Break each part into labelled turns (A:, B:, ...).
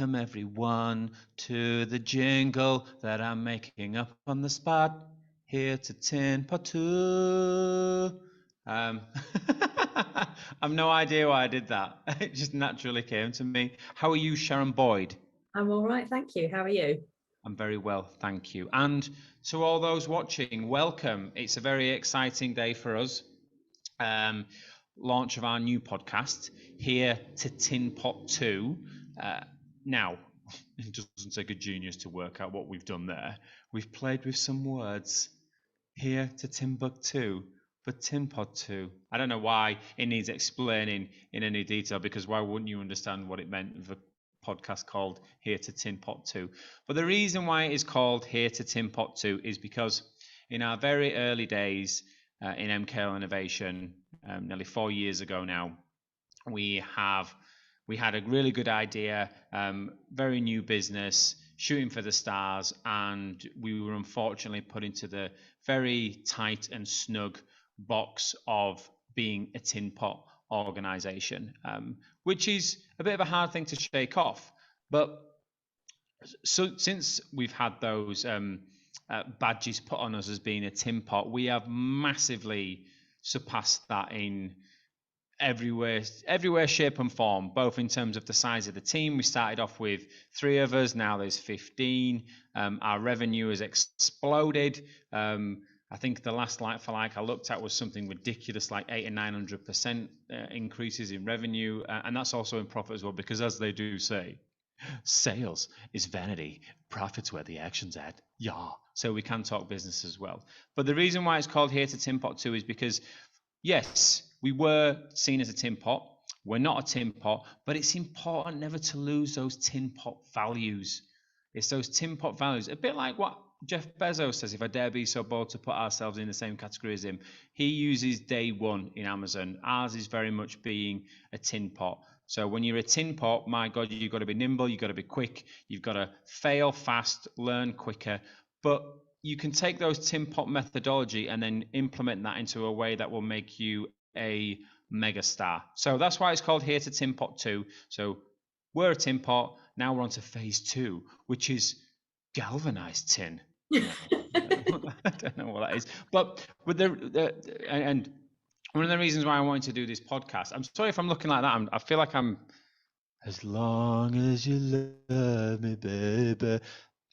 A: Welcome everyone to the jingle that I'm making up on the spot. Here to Tinpot 2. I've no idea why I did that. It just naturally came to me. How are you, Sharon Boyd?
B: I'm all right, thank you. How are you?
A: I'm very well, thank you. And to all those watching, welcome. It's a very exciting day for us. Launch of our new podcast, Here to Tinpot 2. Now, it doesn't take a genius to work out what we've done there. We've played with some words. Here to Timbuktu, but Tinpot 2. I don't know why it needs explaining in any detail, because why wouldn't you understand what it meant of a podcast called Here to Tinpot 2? But the reason why it is called Here to Tinpot 2 is because in our very early days in MKL Innovation, nearly 4 years ago now, we had a really good idea, very new business, shooting for the stars, and we were unfortunately put into the very tight and snug box of being a tin pot organization, which is a bit of a hard thing to shake off. But so since we've had those badges put on us as being a tin pot, we have massively surpassed that in everywhere, shape and form, both in terms of the size of the team. We started off with 3 of us, now there's 15. Our revenue has exploded. I think the last like for like I looked at was something ridiculous, like 800 and 900% increases in revenue, and that's also in profit as well, because as they do say, sales is vanity, profits where the action's at. Yeah, so we can talk business as well. But the reason why it's called Here to Tinpot 2 is because, yes, we were seen as a tin pot. We're not a tin pot, but it's important never to lose those tin pot values. It's those tin pot values. A bit like what Jeff Bezos says, if I dare be so bold to put ourselves in the same category as him. He uses day one in Amazon. Ours is very much being a tin pot. So when you're a tin pot, my God, you've got to be nimble, you've got to be quick, you've got to fail fast, learn quicker. But you can take those tin pot methodology and then implement that into a way that will make you a mega star. So that's why it's called Here to Tinpot 2. So we're a tin pot. Now we're on to phase 2, which is galvanized tin. I don't know what that is. But with and one of the reasons why I wanted to do this podcast, I'm sorry if I'm looking like that. I feel like I'm as long as you love me, baby.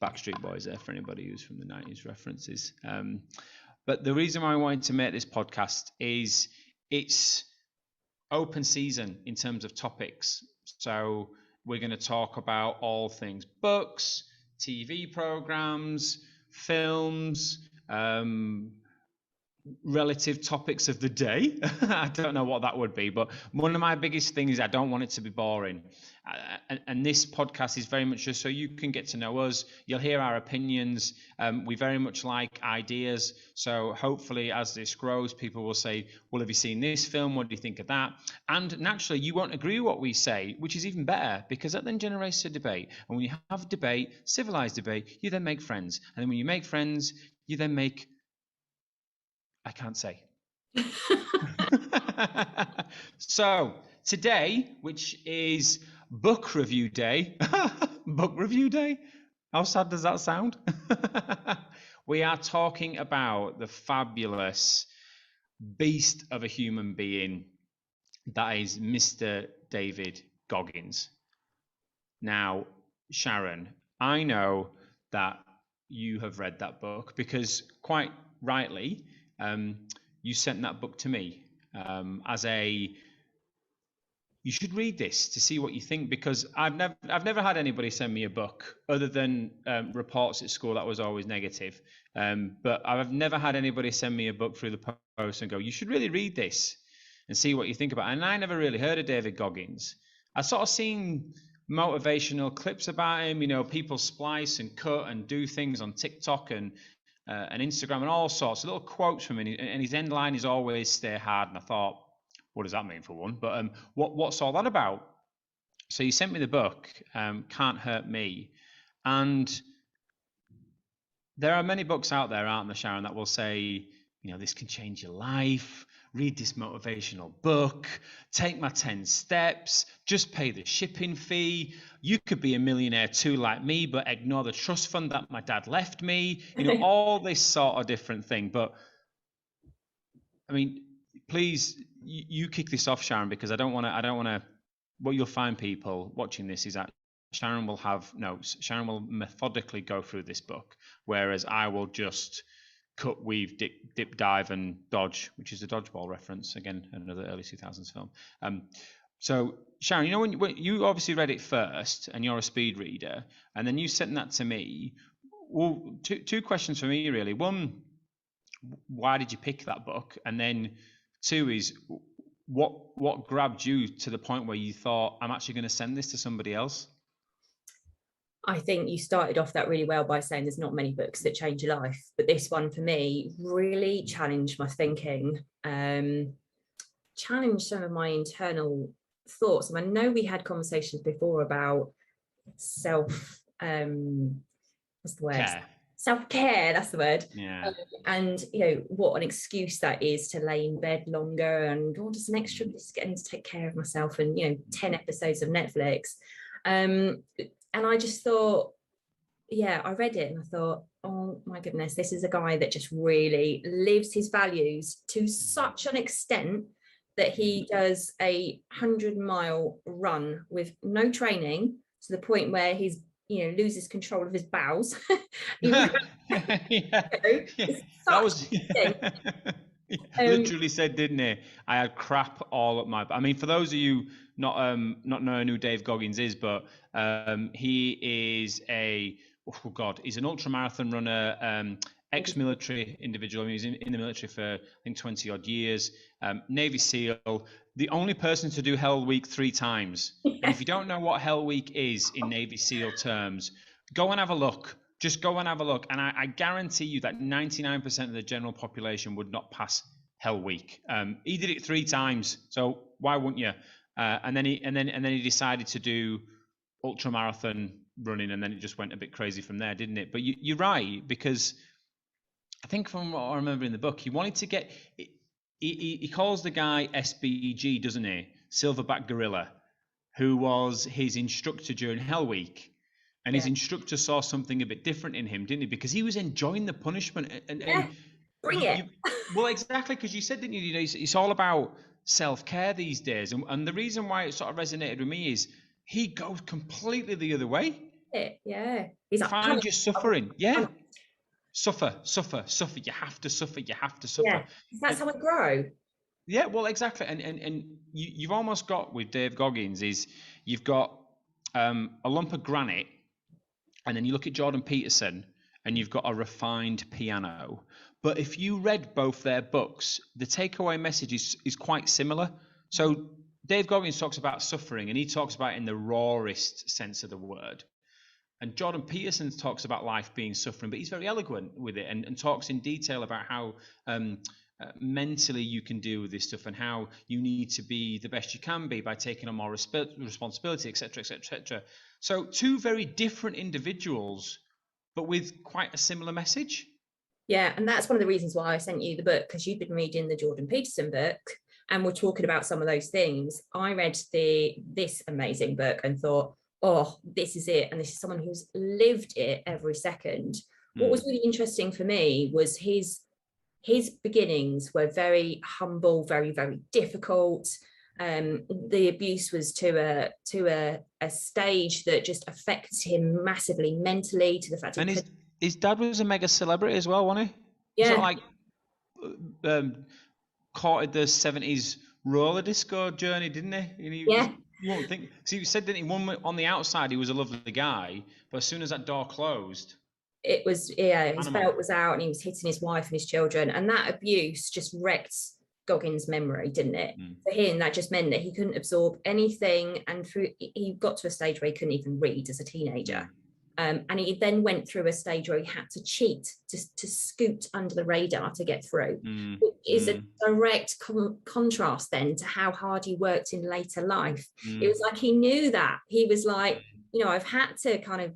A: Backstreet Boys there for anybody who's from the 90s references. But the reason why I wanted to make this podcast is it's open season in terms of topics. So we're going to talk about all things books, TV programs, films, relative topics of the day. I don't know what that would be, but one of my biggest things is I don't want it to be boring. And this podcast is very much just so you can get to know us. You'll hear our opinions. We very much like ideas. So hopefully as this grows, people will say, well, have you seen this film? What do you think of that? And naturally, you won't agree with what we say, which is even better, because that then generates a debate. And when you have a debate, civilized debate, you then make friends. And then when you make friends, you then make... I can't say. So today, which is book review day, book review day? How sad does that sound? We are talking about the fabulous beast of a human being that is Mr. David Goggins. Now, Sharon, I know that you have read that book because quite rightly, you sent that book to me as a, you should read this to see what you think, because I've never had anybody send me a book other than reports at school that was always negative. But I've never had anybody send me a book through the post and go, you should really read this and see what you think about it. And I never really heard of David Goggins. I sort of seen motivational clips about him, you know, people splice and cut and do things on TikTok and Instagram and all sorts of little quotes from him, and his end line is always "stay hard." And I thought, what does that mean for one? But what's all that about? So you sent me the book, Can't Hurt Me, and there are many books out there, aren't there, Sharon, that will say this can change your life. Read this motivational book, take my 10 steps, just pay the shipping fee. You could be a millionaire too, like me, but ignore the trust fund that my dad left me. All this sort of different thing. But I mean, please, you kick this off, Sharon, because I don't want to. What you'll find, people watching this, is that Sharon will have notes. Sharon will methodically go through this book, whereas I will just cut, weave, dip, dive, and dodge, which is a dodgeball reference, again, another early 2000s film. So Sharon, when you obviously read it first, and you're a speed reader, and then you sent that to me. Well, two questions for me, really. One, why did you pick that book? And then two is, what grabbed you to the point where you thought, I'm actually going to send this to somebody else?
B: I think you started off that really well by saying there's not many books that change your life, but this one for me really challenged my thinking, challenged some of my internal thoughts. And I know we had conversations before about what's the word?
A: Care.
B: Self-care, that's the word.
A: Yeah.
B: And what an excuse that is to lay in bed longer and just an extra just getting to take care of myself, and 10 episodes of Netflix. And I just thought, I read it and I thought, oh my goodness, this is a guy that just really lives his values to such an extent that he does a 100-mile run with no training, to the point where he's loses control of his bowels.
A: That was literally said, didn't he? I had crap all up my. I mean, for those of you not knowing who Dave Goggins is, but he is he's an ultramarathon runner, ex-military individual. I mean, he's in the military for, I think, 20 odd years. Navy SEAL, the only person to do Hell Week 3 times. And if you don't know what Hell Week is in Navy SEAL terms, go and have a look. Just go and have a look. And I guarantee you that 99% of the general population would not pass Hell Week. He did it 3 times, so why wouldn't you? And then he decided to do ultramarathon running, and then it just went a bit crazy from there, didn't it? But you're right, because I think from what I remember in the book, he wanted to get. He calls the guy SBG, doesn't he? Silverback Gorilla, who was his instructor during Hell Week. And his instructor saw something a bit different in him, didn't he? Because he was enjoying the punishment. And
B: bring it.
A: Well, exactly, because you said, didn't you? It's all about self-care these days. And the reason why it sort of resonated with me is he goes completely the other way.
B: Yeah. He's like,
A: find your suffering. Yeah. Suffer. You have to suffer.
B: Yeah, that's how I grow.
A: Yeah, well, exactly. And you've almost got, with Dave Goggins, is you've got a lump of granite, and then you look at Jordan Peterson, and you've got a refined piano. But if you read both their books, the takeaway message is quite similar. So Dave Goggins talks about suffering, and he talks about it in the rawest sense of the word. And Jordan Peterson talks about life being suffering, but he's very eloquent with it, and talks in detail about how mentally you can deal with this stuff, and how you need to be the best you can be by taking on more responsibility, etc., etc., etc. So 2 very different individuals, but with quite a similar message.
B: Yeah, and that's one of the reasons why I sent you the book, because you've been reading the Jordan Peterson book, and we're talking about some of those things. I read this amazing book and thought, oh, this is it. And this is someone who's lived it every second. What was really interesting for me was his beginnings were very humble, very, very difficult. The abuse was to a stage that just affected him massively mentally, to the fact
A: and his dad was a mega celebrity as well, wasn't he?
B: Yeah.
A: Sort of like courted the 70s roller disco journey, didn't he? You won't think. See, you said that on the outside he was a lovely guy, but as soon as that door closed,
B: it was his belt was out, and he was hitting his wife and his children, and that abuse just wrecked Goggins' memory, didn't it? For him, that just meant that he couldn't absorb anything, and he got to a stage where he couldn't even read as a teenager. And he then went through a stage where he had to cheat to scoot under the radar to get through. It is a direct contrast then to how hard he worked in later life. It was like he knew that. He was like, I've had to kind of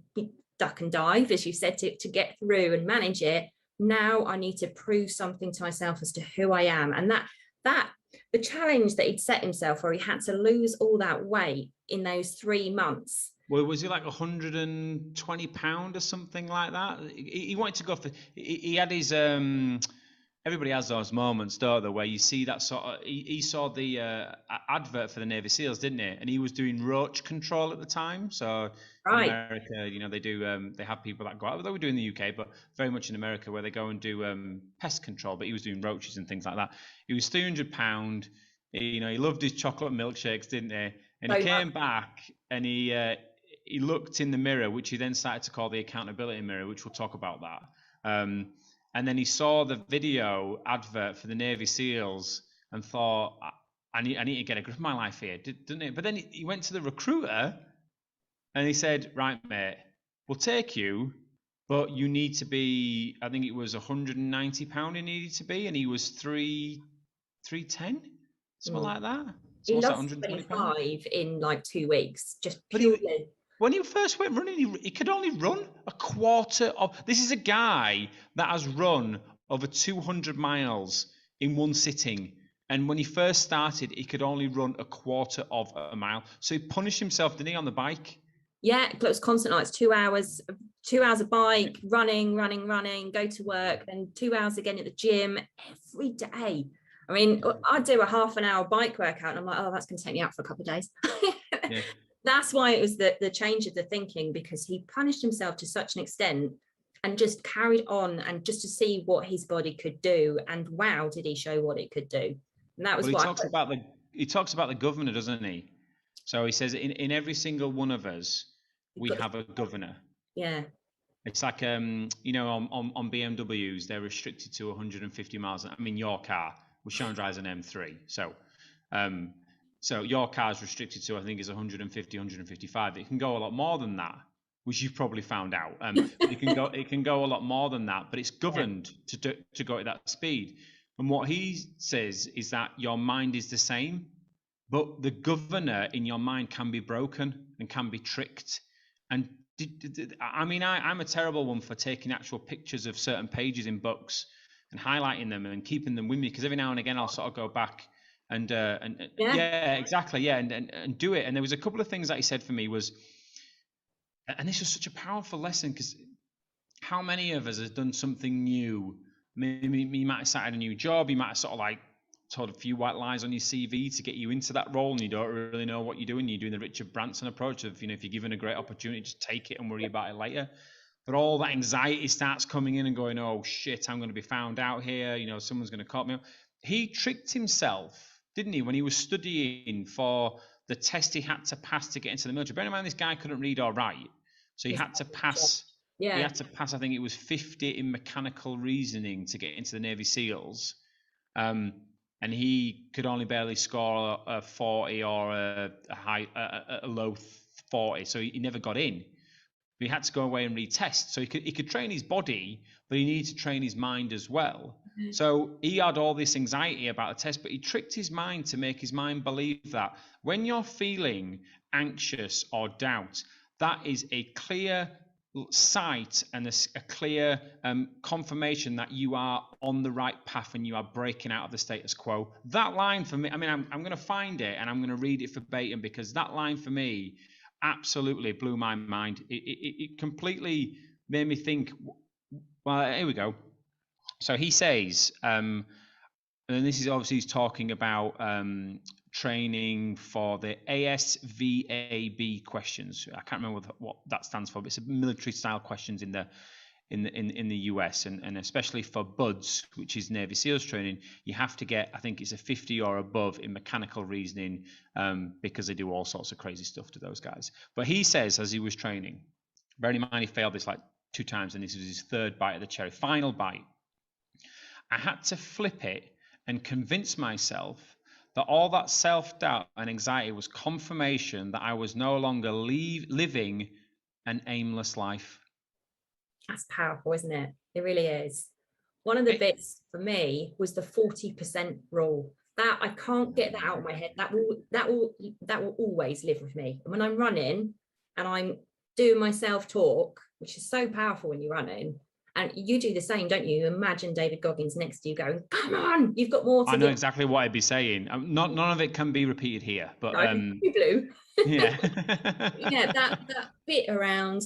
B: duck and dive, as you said, to get through and manage it. now I need to prove something to myself as to who I am. And that the challenge that he'd set himself, where he had to lose all that weight in those 3 months.
A: Well, was he like 120 pound or something like that? He wanted to go for. He had his. Everybody has those moments, don't they, where you see that sort of. He saw the advert for the Navy SEALs, didn't he? And he was doing roach control at the time. So in America, you know, they do. They have people that go out. They were doing in the UK, but very much in America, where they go and do pest control. But he was doing roaches and things like that. He was 300 pound. You know, he loved his chocolate milkshakes, didn't he? And he came back and he looked in the mirror, which he then started to call the accountability mirror, which we'll talk about that. And then he saw the video advert for the Navy SEALs and thought, I need to get a grip of my life here, didn't he? But then he went to the recruiter and he said, right, mate, we'll take you, but you need to be, I think it was 190 pound he needed to be, and he was 310, something like that. So
B: he lost 25 in like 2 weeks, just purely.
A: When he first went running, he could only run a quarter of. This is a guy that has run over 200 miles in one sitting. And when he first started, he could only run a quarter of a mile. So he punished himself, didn't he, on the bike?
B: Yeah, it was constant. Like, it's 2 hours, 2 hours of bike, running, go to work, then 2 hours again at the gym every day. I mean, I do a half an hour bike workout and I'm like, oh, that's going to take me out for a couple of days. Yeah. That's why it was the change of the thinking, because he punished himself to such an extent and just carried on, and just to see what his body could do. And wow, did he show what it could do. And that was what
A: he talks about the governor, doesn't he? So he says in every single one of us, we have a governor.
B: Yeah.
A: It's like, you know, on BMWs, they're restricted to 150 miles. I mean, your car, well, Sean drives an M3. So your car is restricted to, I think, is 150, 155. It can go a lot more than that, which you've probably found out. It can go a lot more than that, but it's governed to go at that speed. And what he says is that your mind is the same, but the governor in your mind can be broken and can be tricked. And I mean, I'm a terrible one for taking actual pictures of certain pages in books and highlighting them and keeping them with me, because every now and again I'll sort of go back and exactly, and do it. And there was a couple of things that he said for me was, and this was such a powerful lesson, because how many of us has done something new? Maybe you might have started a new job, you might have sort of like told a few white lies on your CV to get you into that role, and you don't really know what you're doing. You're doing the Richard Branson approach of, you know, if you're given a great opportunity, just take it and worry about it later. But all that anxiety starts coming in and going, oh shit, I'm going to be found out here, you know, someone's going to call me. He tricked himself, didn't he, when he was studying for the test he had to pass to get into the military. Bear in mind, this guy couldn't read or write, so he had to pass. Yeah. He had to pass, I think it was 50 in mechanical reasoning to get into the Navy SEALs, and he could only barely score a 40 or a low 40, so he never got in. But he had to go away and retest. So he could train his body, but he needed to train his mind as well. Mm-hmm. So he had all this anxiety about the test, but he tricked his mind to make his mind believe that when you're feeling anxious or doubt, that is a clear sight and a clear confirmation that you are on the right path and you are breaking out of the status quo. That line for me, I mean, I'm going to find it and I'm going to read it verbatim, because that line for me absolutely blew my mind. It completely made me think, well, here we go. So he says, and this is obviously he's talking about training for the ASVAB questions. I can't remember what that stands for, but it's military style questions in the US, and especially for BUDS, which is Navy SEALs training, you have to get, I think it's a 50 or above in mechanical reasoning, because they do all sorts of crazy stuff to those guys. But he says, as he was training, bearing in mind he failed this like 2 times, and this was his 3rd bite of the cherry, final bite, I had to flip it and convince myself that all that self-doubt and anxiety was confirmation that I was no longer living an aimless life.
B: That's powerful, isn't it? It really is. One of the bits for me was the 40% rule. That I can't get that out of my head. That will always live with me. And when I'm running and I'm doing my self-talk, which is so powerful when you're running, And you do the same, don't you? Imagine David Goggins next to you going, come on, you've got more to
A: I know
B: give.
A: exactly what I'd be saying. None of it can be repeated here, but
B: No, you blew.
A: yeah.
B: Yeah, that bit around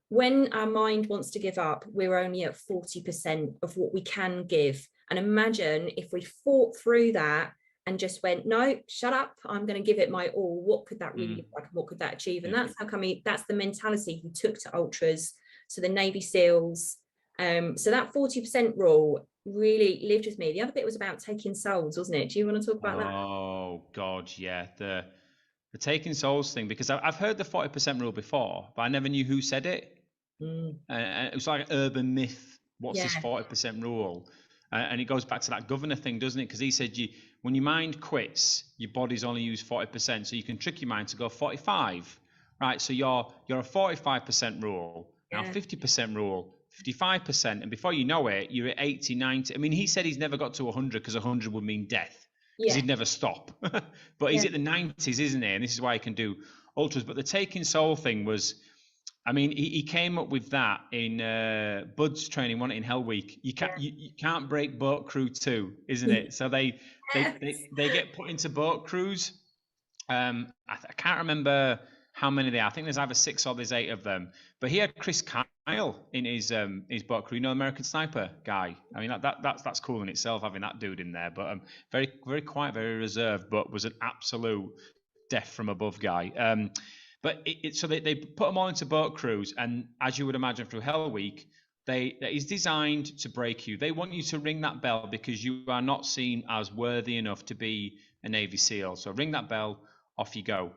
B: when our mind wants to give up, we're only at 40% of what we can give. And imagine if we fought through that and just went, no, shut up, I'm going to give it my all. What could that really look like? What could that achieve? And that's how come that's the mentality he took to ultras, to the Navy SEALs. So that 40% rule really lived with me. The other bit was about taking souls, wasn't it? Do you want to talk about that?
A: Oh God, yeah. The taking souls thing, because I've heard the 40% rule before, but I never knew who said it. It was like an urban myth. What's this 40% rule? And it goes back to that governor thing, doesn't it? Because he said when your mind quits, your body's only used 40%, so you can trick your mind to go 45, right? So you're a 45% rule, now 50% rule, 55%, and before you know it, you're at 80, 90. I mean, he said he's never got to 100 because 100 would mean death, because he'd never stop. But he's at the 90s, isn't he? And this is why he can do ultras. But the taking soul thing was, I mean, he came up with that in Bud's training, one in Hell Week. You can't break boat crew 2, isn't it? So they get put into boat crews. I can't remember how many they are. I think there's either 6 or there's 8 of them. But he had Chris Kyle in his boat crew, American Sniper guy. I mean, that's cool in itself, having that dude in there. But very, very quiet, very reserved, but was an absolute death from above guy. But so they put them all into boat crews, and as you would imagine through Hell Week, that is designed to break you. They want you to ring that bell because you are not seen as worthy enough to be a Navy SEAL. So ring that bell, off you go.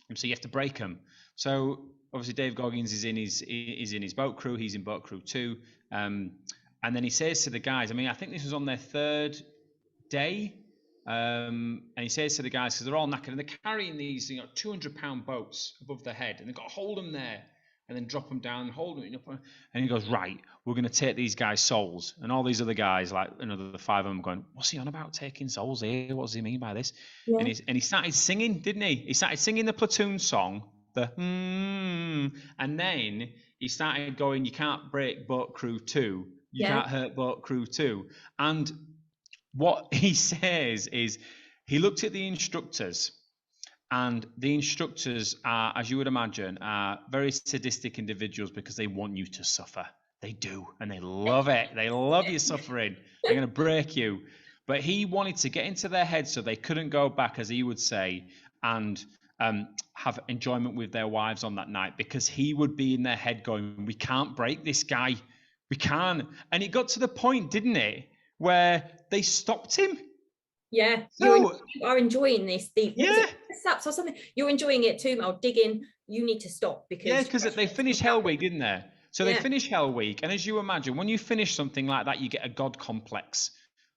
A: And so you have to break them. So obviously Dave Goggins is in his boat crew. He's in boat crew 2, and then he says to the guys, I mean, I think this was on their 3rd day. And he says to the guys, because they're all knackered, and they're carrying these 200-pound boats above their head, and they've got to hold them there and then drop them down and hold them up. And he goes, right, we're going to take these guys' souls. And all these other guys, like another 5 of them, going, what's he on about taking souls here? What does he mean by this? Yeah. And he started singing, didn't he? He started singing the platoon song, and then he started going, you can't break boat crew 2. You can't hurt boat crew 2. And what he says is, he looked at the instructors, and the instructors are, as you would imagine, are very sadistic individuals because they want you to suffer. They do, and they love it. They love you suffering. They're going to break you. But he wanted to get into their head so they couldn't go back, as he would say, and have enjoyment with their wives on that night, because he would be in their head going, we can't break this guy. We can't. And it got to the point, didn't it, where they stopped him.
B: Yeah, you are enjoying this. Or something. You're enjoying it too. I'll dig in. You need to stop because
A: they finished Hell Week, didn't they? So they finished Hell Week, and as you imagine, when you finish something like that, you get a god complex.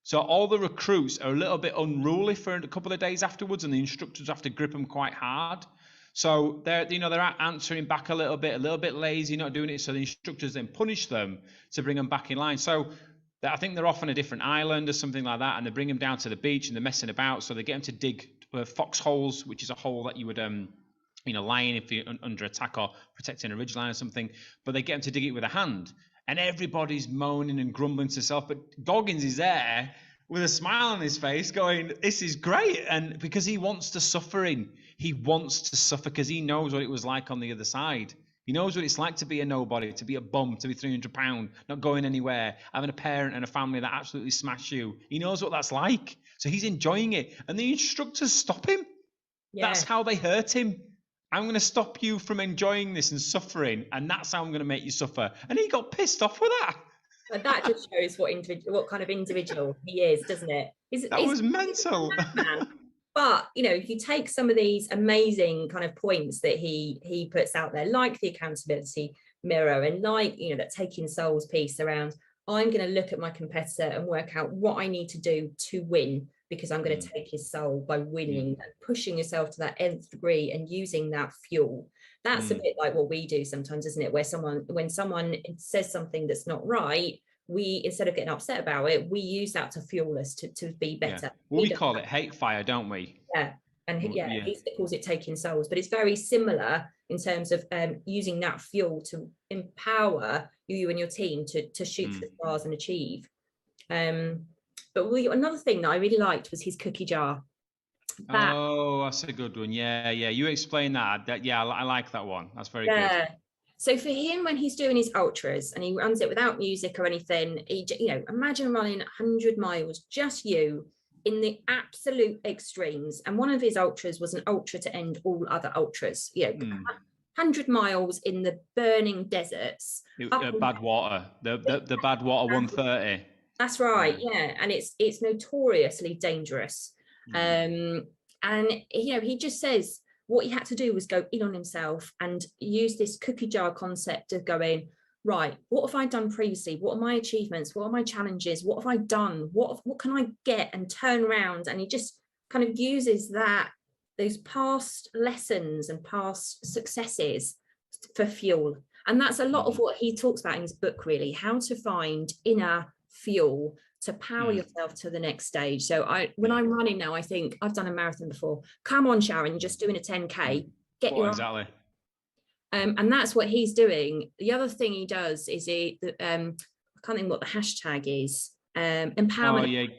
A: So all the recruits are a little bit unruly for a couple of days afterwards, and the instructors have to grip them quite hard. So they're answering back a little bit lazy, not doing it. So the instructors then punish them to bring them back in line. So I think they're off on a different island or something like that, and they bring them down to the beach and they're messing about. So they get them to dig foxholes, which is a hole that you would lie in if you're under attack or protecting a ridgeline or something. But they get them to dig it with a hand, and everybody's moaning and grumbling to themselves. But Goggins is there with a smile on his face, going, "This is great," and because he wants to suffer because he knows what it was like on the other side. He knows what it's like to be a nobody, to be a bum, to be 300 pounds, not going anywhere, having a parent and a family that absolutely smash you. He knows what that's like. So he's enjoying it. And the instructors stop him. Yeah. That's how they hurt him. I'm going to stop you from enjoying this and suffering, and that's how I'm going to make you suffer. And he got pissed off with that.
B: But that just shows what kind of individual he is, doesn't it?
A: That was mental.
B: But, if you take some of these amazing kind of points that he puts out there, like the accountability mirror and like, that taking souls piece around, I'm going to look at my competitor and work out what I need to do to win, because I'm going to take his soul by winning and pushing yourself to that nth degree and using that fuel. That's a bit like what we do sometimes, isn't it? When someone says something that's not right, we, instead of getting upset about it, we use that to fuel us to be better.
A: Yeah. Well, we call it hate fire, don't we?
B: Yeah. And
A: Yeah.
B: he calls it taking souls, but it's very similar in terms of using that fuel to empower you and your team to shoot for the stars and achieve. But another thing that I really liked was his cookie jar.
A: That's a good one. Yeah. You explain that. Yeah, I like that one. That's very good.
B: So for him, when he's doing his ultras and he runs it without music or anything, imagine running 100 miles, just you, in the absolute extremes. And one of his ultras was an ultra to end all other ultras. 100 miles in the burning deserts.
A: Badwater, the Badwater 130.
B: That's right, yeah. And it's notoriously dangerous. And he just says what he had to do was go in on himself and use this cookie jar concept of going, right, what have I done previously? What are my achievements? What are my challenges? What have I done? What can I get and turn around? And he just kind of uses those past lessons and past successes for fuel. And that's a lot of what he talks about in his book, really, how to find inner fuel to power yourself to the next stage. So when I'm running now, I think I've done a marathon before. Come on, Sharon, just doing a 10K.
A: Exactly.
B: And that's what he's doing. The other thing he does is I can't think what the hashtag is. Empowerment.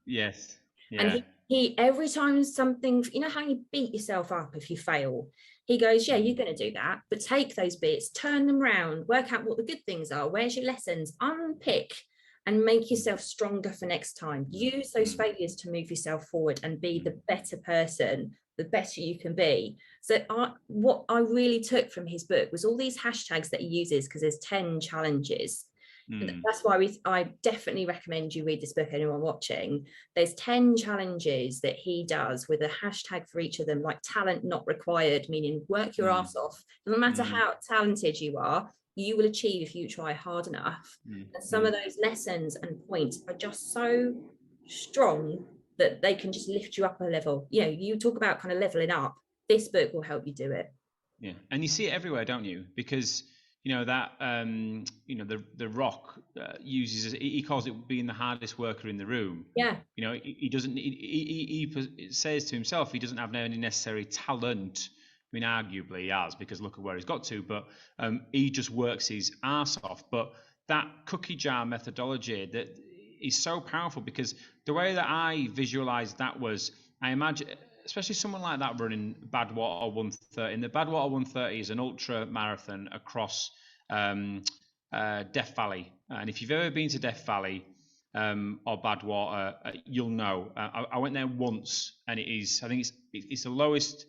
A: Yes. Yeah.
B: And he every time something, how you beat yourself up if you fail, he goes, yeah, you're going to do that, but take those bits, turn them around, work out what the good things are, where's your lessons, unpick and make yourself stronger for next time. Use those failures to move yourself forward and be the better person, the better you can be. So what I really took from his book was all these hashtags that he uses, because there's 10 challenges. That's why I definitely recommend you read this book, anyone watching. There's 10 challenges that he does with a hashtag for each of them, like talent not required, meaning work your ass off. No matter how talented you are, you will achieve if you try hard enough. And some of those lessons and points are just so strong that they can just lift you up a level. You talk about kind of leveling up. This book will help you do it.
A: Yeah, and you see it everywhere, don't you? Because that the Rock uses, he calls it being the hardest worker in the room.
B: Yeah.
A: He doesn't. He says to himself he doesn't have any necessary talent. I mean, arguably he has, because look at where he's got to. But he just works his arse off. But that cookie jar methodology that is so powerful, because the way that I visualized that was, I imagine, especially someone like that running Badwater 130. And the Badwater 130 is an ultra marathon across Death Valley. And if you've ever been to Death Valley or Badwater, you'll know. I went there once, and I think it's the lowest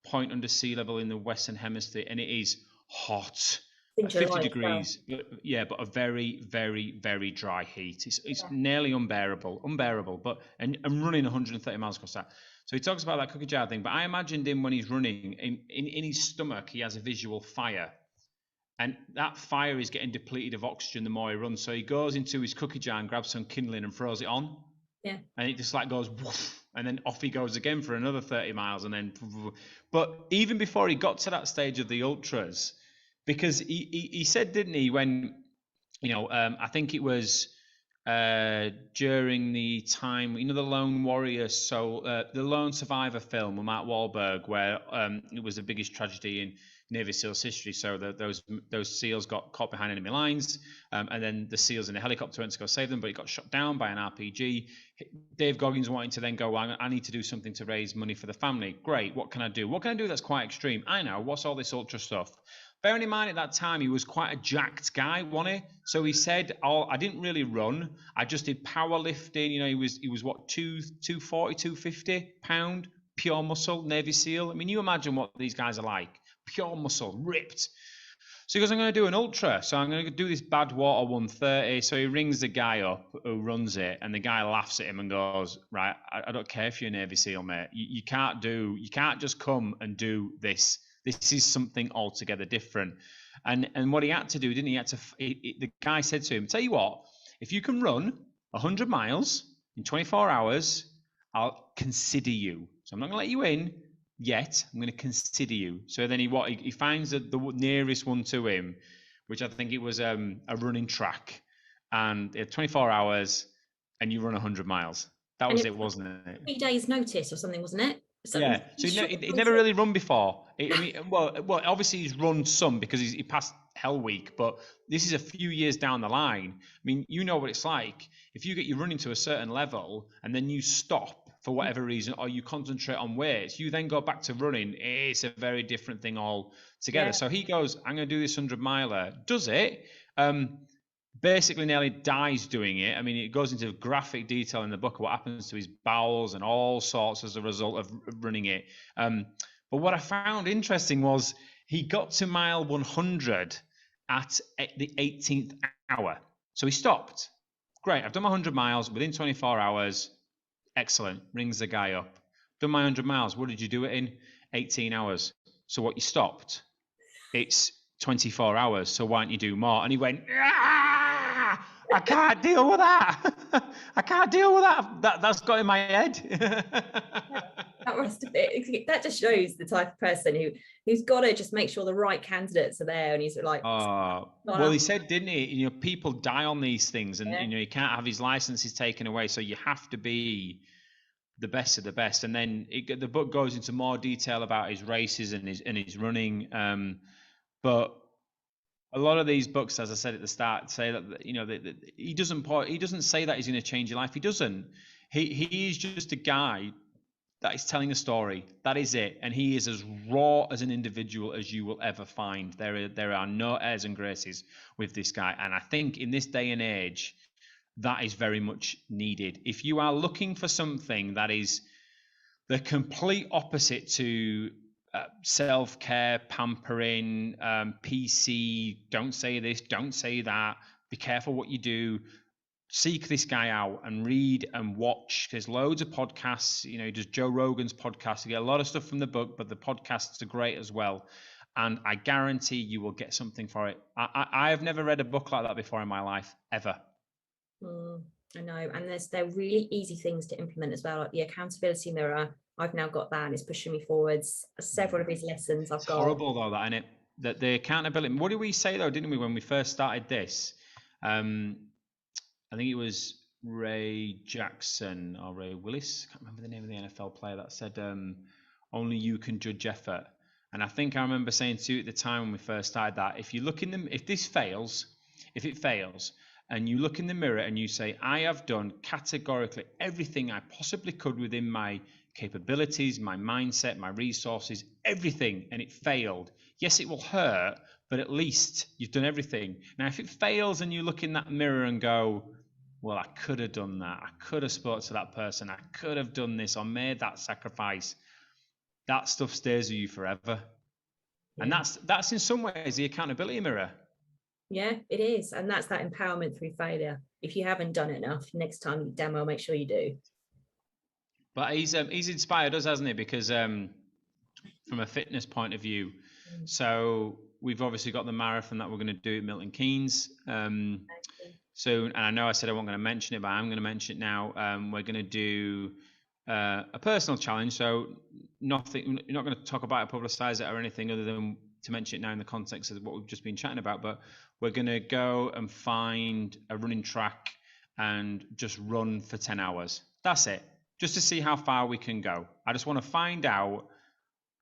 A: point under sea level in the Western Hemisphere, and it is hot. 50 degrees, but a very, very, very dry heat. It's nearly unbearable. But and running 130 miles across that. So he talks about that cookie jar thing. But I imagined him when he's running, in his stomach, he has a visual fire, and that fire is getting depleted of oxygen the more he runs. So he goes into his cookie jar and grabs some kindling and throws it on.
B: Yeah.
A: And it just like goes woof, and then off he goes again for another 30 miles, and then. But even before he got to that stage of the ultras. Because he said, didn't he, when, I think it was during the time, the Lone Warrior, so the Lone Survivor film with Mark Wahlberg, where it was the biggest tragedy in Navy SEALs history. So those SEALs got caught behind enemy lines, and then the SEALs in a helicopter went to go save them, but he got shot down by an RPG. Dave Goggins wanting to then go, I need to do something to raise money for the family. Great, what can I do? What can I do that's quite extreme? I know, what's all this ultra stuff? Bearing in mind at that time, he was quite a jacked guy, wasn't he? So he said, I didn't really run. I just did powerlifting. He was what, 240, 250 pound, pure muscle, Navy SEAL. I mean, you imagine what these guys are like. Pure muscle, ripped. So he goes, I'm going to do an ultra. So I'm going to do this Badwater 130. So he rings the guy up who runs it, and the guy laughs at him and goes, right, I don't care if you're a Navy SEAL, mate. You can't just come and do this. This is something altogether different. And what he had to do, didn't he? The guy said to him, tell you what, if you can run 100 miles in 24 hours, I'll consider you. So I'm not going to let you in yet. I'm going to consider you. So then he finds the nearest one to him, which I think it was a running track. And 24 hours, and you run 100 miles. That was it, wasn't it?
B: 3 days notice or something, wasn't it?
A: Yeah, so he'd never really run before. I mean, well, obviously he's run some because he passed Hell Week, but this is a few years down the line. I mean, you know what it's like. If you get your running to a certain level and then you stop for whatever reason, or you concentrate on weights, you then go back to running. It's a very different thing altogether.
B: Yeah.
A: So he goes, I'm going to do this 100-miler. Does it? Basically nearly dies doing it. I mean, it goes into graphic detail in the book of what happens to his bowels and all sorts as a result of running it. But what I found interesting was he got to mile 100 at the 18th hour. So he stopped. Great, I've done my 100 miles within 24 hours. Excellent, rings the guy up. Done my 100 miles. What did you do it in? 18 hours. So what you stopped? It's 24 hours. So why don't you do more? And he went, I can't deal with that. I can't deal with that. That's got in my head.
B: That must have been, that just shows the type of person who's got to just make sure the right candidates are there, and he's like,
A: well, he said, didn't he? You know, people die on these things, and you know, he can't have his licenses taken away, so you have to be the best of the best. And then the book goes into more detail about his races and his running. But a lot of these books, as I said at the start, say that, you know, that he doesn't say that he's going to change your life. He doesn't. He is just a guy that is telling a story. That is it. And he is as raw as an individual as you will ever find. There are no airs and graces with this guy. And I think in this day and age, that is very much needed. If you are looking for something that is the complete opposite to self-care, pampering, PC, don't say this, don't say that, be careful what you do, seek this guy out and read and watch. There's loads of podcasts. You know, he does Joe Rogan's podcast. You get a lot of stuff from the book, but the podcasts are great as well. And I guarantee you will get something for it. I have never read a book like that before in my life, ever.
B: I know. And they're really easy things to implement as well. Like the accountability mirror, I've now got that and it's pushing me forwards. Several of his lessons I've got.
A: Horrible though, that, isn't it? That the accountability. What did we say though, didn't we, when we first started this? I think it was Ray Jackson or Ray Willis. I can't remember the name of the NFL player that said, only you can judge effort. And I think I remember saying to you at the time when we first started that, if it fails, and you look in the mirror and you say, I have done categorically everything I possibly could within my capabilities, my mindset, my resources, everything, and it failed. Yes, it will hurt, but at least you've done everything. Now, if it fails and you look in that mirror and go, well, I could have done that. I could have spoke to that person. I could have done this or made that sacrifice. That stuff stays with you forever. Yeah. And that's in some ways the accountability mirror.
B: Yeah, it is. And that's that empowerment through failure. If you haven't done it enough, next time you demo, make sure you do.
A: But he's inspired us, hasn't he? Because from a fitness point of view, so we've obviously got the marathon that we're going to do at Milton Keynes soon. And I know I said I wasn't going to mention it, but I'm going to mention it now. We're going to do a personal challenge. So you're not going to talk about it, publicize it or anything other than to mention it now in the context of what we've just been chatting about. But we're going to go and find a running track and just run for 10 hours. That's it. Just to see how far we can go. I just want to find out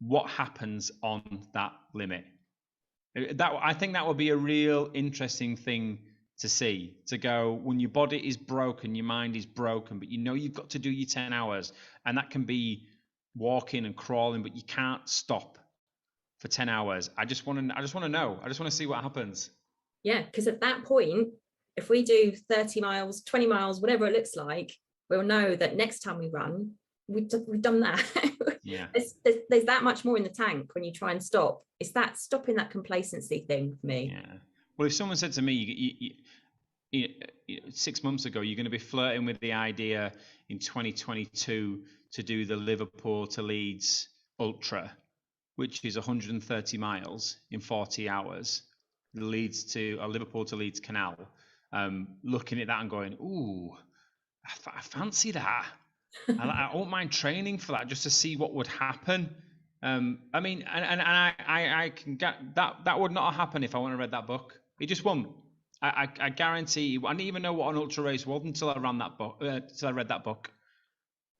A: what happens on that limit. I think that would be a real interesting thing to see, to go when your body is broken, your mind is broken, but you know you've got to do your 10 hours, and that can be walking and crawling, but you can't stop for 10 hours. I just want to know. I just want to see what happens.
B: Yeah, because at that point, if we do 30 miles, 20 miles, whatever it looks like, we'll know that next time we run, we've done that.
A: Yeah.
B: There's that much more in the tank when you try and stop. It's that stopping that complacency thing for me.
A: Yeah. Well, if someone said to me, 6 months ago, you're going to be flirting with the idea in 2022 to do the Liverpool to Leeds Ultra, which is 130 miles in 40 hours, Liverpool to Leeds Canal, looking at that and going, ooh, I fancy that. I won't mind training for that just to see what would happen. I mean, and I can get that would not happen if I wouldn't have read that book. It just won't. I guarantee. I didn't even know what an ultra race was until I ran that book. Until I read that book.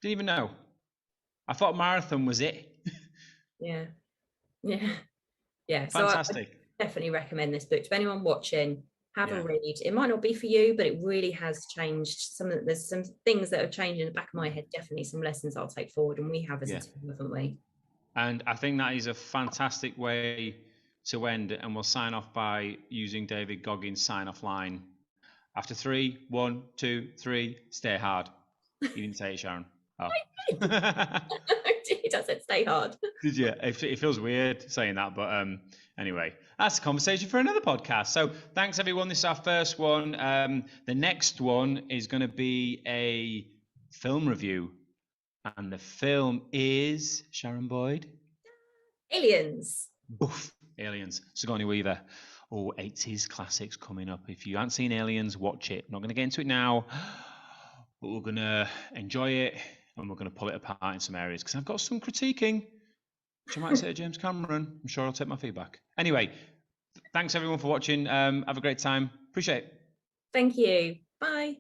A: Didn't even know. I thought marathon was it.
B: Yeah. So I
A: Fantastic.
B: definitely recommend this book to anyone watching. Have a
A: Yeah.
B: read. It might not be for you, but it really has changed. There's some things that have changed in the back of my head. Definitely some lessons I'll take forward, and we have as a
A: Yeah.
B: team, haven't we?
A: And I think that is a fantastic way to end, and we'll sign off by using David Goggins' sign-off line. After 3, 1, 2, 3, stay hard. You didn't say it, Sharon. Oh.
B: He does it. Stay hard.
A: Did you? It feels weird saying that, but anyway, that's a conversation for another podcast. So thanks, everyone. This is our first one. The next one is going to be a film review, and the film is Sharon Boyd.
B: Aliens.
A: Boof. Aliens. Sigourney Weaver. Oh, 80s classics coming up. If you haven't seen Aliens, watch it. I'm not going to get into it now, but we're going to enjoy it, and we're going to pull it apart in some areas because I've got some critiquing, which I might say to James Cameron. I'm sure I'll take my feedback. Anyway, thanks everyone for watching. Have a great time. Appreciate it.
B: Thank you. Bye.